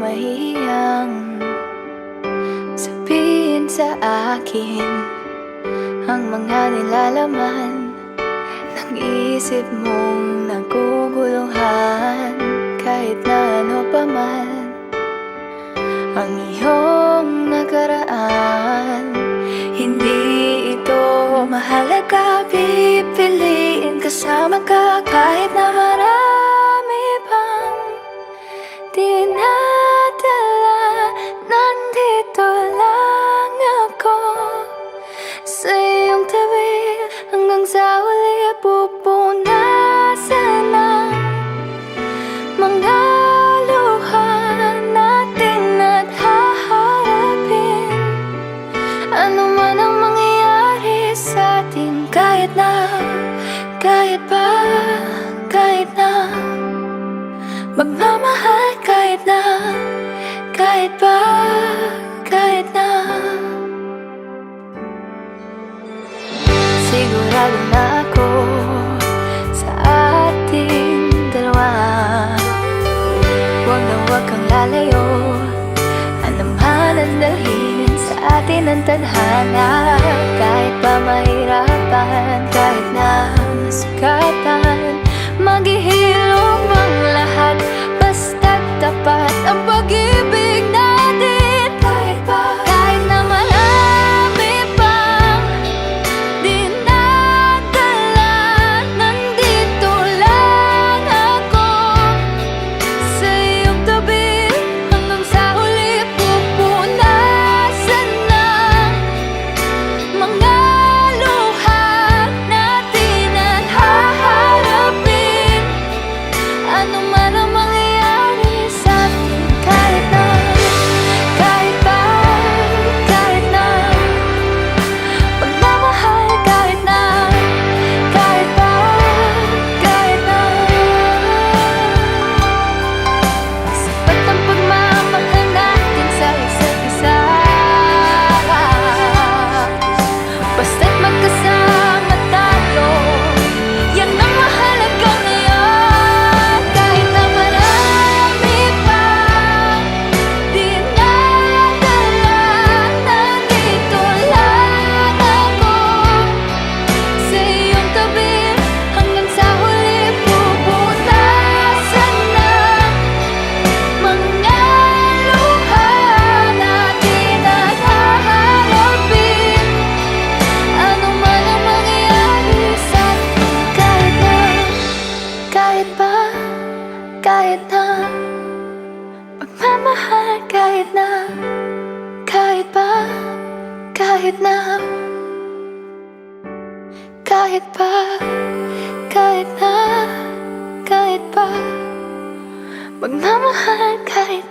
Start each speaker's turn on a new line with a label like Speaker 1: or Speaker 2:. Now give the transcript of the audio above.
Speaker 1: mahihiyang sabihin sa akin ang mga nilalaman ng isip mong naguguluhan. Kahit na ano pa man ang iyong nakaraan, hindi ito mahalaga. Pipiliin kasama ka kahit na marami pang dinadala. Nandito lang ako sa iyong tabi hanggang sa huli. Pupunasan ang mga luha natin at haharapin ano man ang mangyayari sa atin. Kahit na magmamahal, kahit na sigurado na ako sa ating dalawa. Huwag na huwag kang lalayo, ano man ang dalhin sa atin ang tadhana. Kahit pa mahirapan, kahit na masukatan, maghihilom ang lahat, basta't tapat ang pag-ibig natin. Kahit na marami pang dinadala, nandito lang ako sa iyong tabi hanggang sa huli. Pupunasan ng mga luha natin at haharapin ano man ang mangyayari sa atin. Kahit na pagmamahal, kahit na sapat ang pagmamahal natin sa isa't isa. Basta't magkasama tayo, yan ang mahalaga ngayon. Kahit na marami pang dinadala, nandito lang ako sa iyong tabi hanggang sa huli. Pupunasan ng mga luha natin at haharapin ano man ang mangyayari sa atin. Kahit na magmamahal, kahit na magmamahal, kahit